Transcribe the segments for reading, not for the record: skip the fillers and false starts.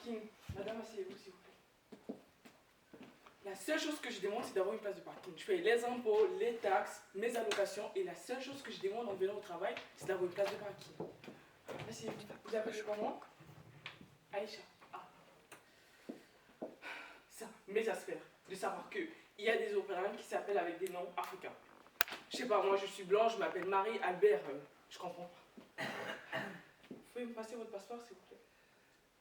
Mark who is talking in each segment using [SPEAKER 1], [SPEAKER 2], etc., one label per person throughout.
[SPEAKER 1] parking. Madame, asseyez-vous s'il vous plaît. La seule chose que je demande, c'est d'avoir une place de parking. Je paye les impôts, les taxes, mes allocations, et la seule chose que je demande en venant au travail, c'est d'avoir une place de parking. Asseyez-vous. Vous appelez comment? Aïcha. Ah. Ça m'exaspère de savoir qu'il y a des Européens qui s'appellent avec des noms africains. Je sais pas, moi je suis blanche, je m'appelle Marie, Albert, je comprends pas. Vous pouvez me passer votre passeport s'il vous plaît?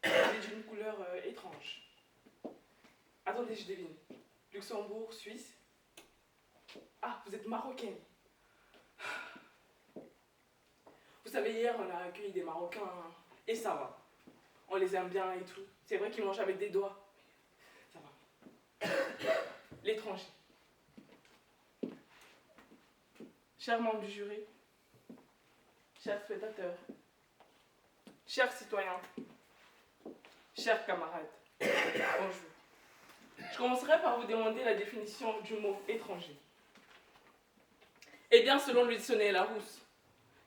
[SPEAKER 1] Il est d'une couleur étrange. Attendez, je devine. Luxembourg, Suisse. Ah, vous êtes marocaine. Vous savez, hier on a accueilli des Marocains et ça va. On les aime bien et tout. C'est vrai qu'ils mangent avec des doigts. Ça va. L'étranger. Chers membres du jury, chers spectateurs, chers citoyens, chers camarades, bonjour. Je commencerai par vous demander la définition du mot étranger. Eh bien, selon le dictionnaire Larousse,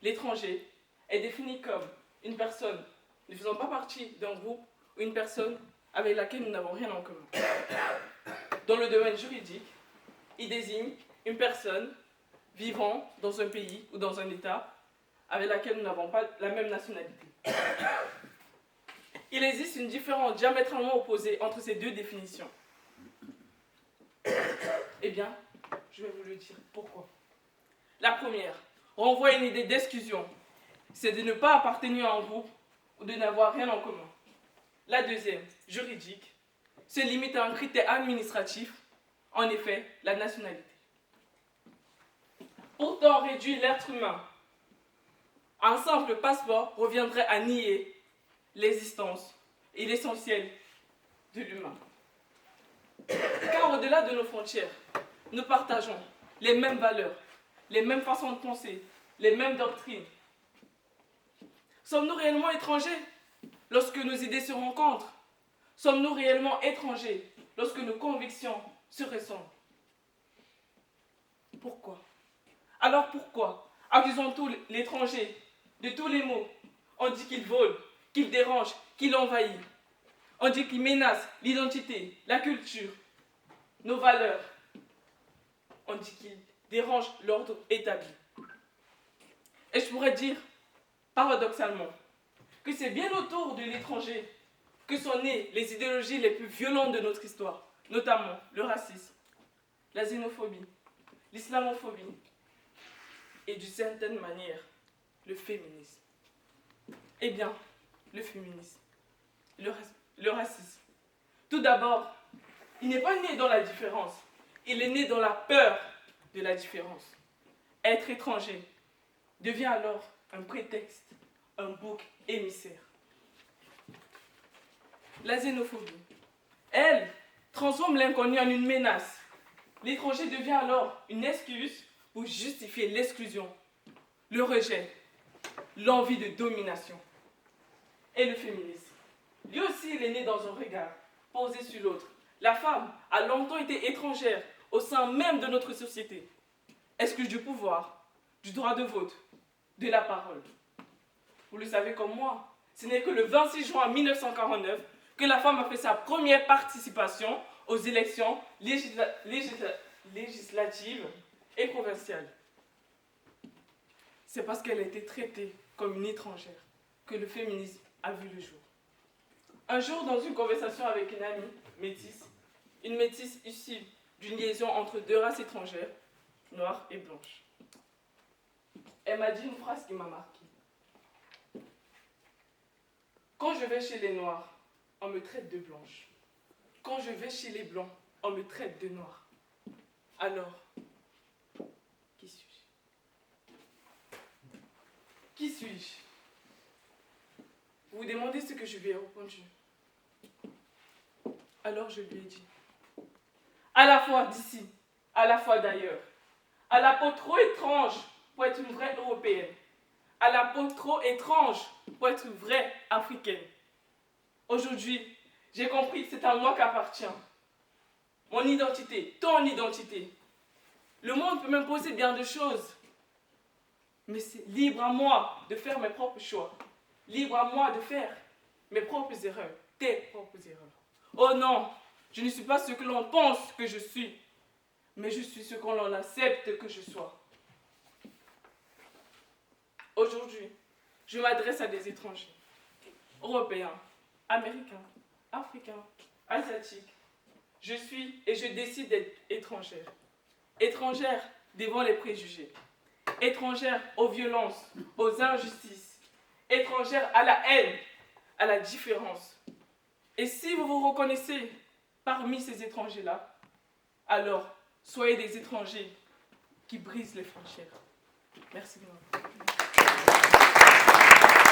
[SPEAKER 1] l'étranger est défini comme une personne ne faisant pas partie d'un groupe ou une personne avec laquelle nous n'avons rien en commun. Dans le domaine juridique, il désigne une personne vivant dans un pays ou dans un État avec laquelle nous n'avons pas la même nationalité. Il existe une différence diamétralement opposée entre ces deux définitions. Eh bien, je vais vous le dire. Pourquoi? La première renvoie à une idée d'exclusion. C'est de ne pas appartenir à un groupe ou de n'avoir rien en commun. La deuxième, juridique, se limite à un critère administratif, en effet, la nationalité. Pourtant, réduire l'être humain à un simple passeport reviendrait à nier l'existence et l'essentiel de l'humain. Car au-delà de nos frontières, nous partageons les mêmes valeurs, les mêmes façons de penser, les mêmes doctrines. Sommes-nous réellement étrangers lorsque nos idées se rencontrent? Sommes-nous réellement étrangers lorsque nos convictions se ressemblent? Pourquoi? Alors pourquoi accusons-nous l'étranger de tous les maux? On dit qu'il vole, qu'il dérange, qu'il envahit. On dit qu'il menace l'identité, la culture, nos valeurs. On dit qu'il dérange l'ordre établi. Et je pourrais dire, paradoxalement, que c'est bien autour de l'étranger que sont nées les idéologies les plus violentes de notre histoire, notamment le racisme, la xénophobie, l'islamophobie et d'une certaine manière, le féminisme. Eh bien, le féminisme, le racisme. Tout d'abord, il n'est pas né dans la différence, il est né dans la peur de la différence. Être étranger devient alors un prétexte, un bouc émissaire. La xénophobie, elle, transforme l'inconnu en une menace. L'étranger devient alors une excuse pour justifier l'exclusion, le rejet, l'envie de domination. Et le féminisme, lui aussi il est né dans un regard posé sur l'autre. La femme a longtemps été étrangère au sein même de notre société, exclue du pouvoir, du droit de vote, de la parole. Vous le savez comme moi, ce n'est que le 26 juin 1949 que la femme a fait sa première participation aux élections législatives et provinciales. C'est parce qu'elle a été traitée comme une étrangère que le féminisme a vu le jour. Un jour, dans une conversation avec une amie métisse, une métisse issue d'une liaison entre deux races étrangères, noire et blanche, elle m'a dit une phrase qui m'a marquée. Quand je vais chez les noirs, on me traite de blanche. Quand je vais chez les blancs, on me traite de noire. Alors, qui suis-je? Qui suis-je? Vous vous demandez ce que je lui ai répondu. Alors je lui ai dit, à la fois d'ici, à la fois d'ailleurs, à la peau trop étrange pour être une vraie européenne, à la peau trop étrange pour être une vraie africaine. Aujourd'hui, j'ai compris que c'est à moi qu'appartient mon identité, ton identité. Le monde peut m'imposer bien de choses, mais c'est libre à moi de faire mes propres choix, libre à moi de faire mes propres erreurs. tes propres erreurs. Oh non, je ne suis pas ce que l'on pense que je suis, mais je suis ce qu'on en accepte que je sois. Aujourd'hui, je m'adresse à des étrangers, européens, américains, africains, asiatiques. Je suis et je décide d'être étrangère. Étrangère devant les préjugés. Étrangère aux violences, aux injustices. Étrangère à la haine, à la différence. Et si vous vous reconnaissez parmi ces étrangers-là, alors soyez des étrangers qui brisent les frontières. Merci beaucoup.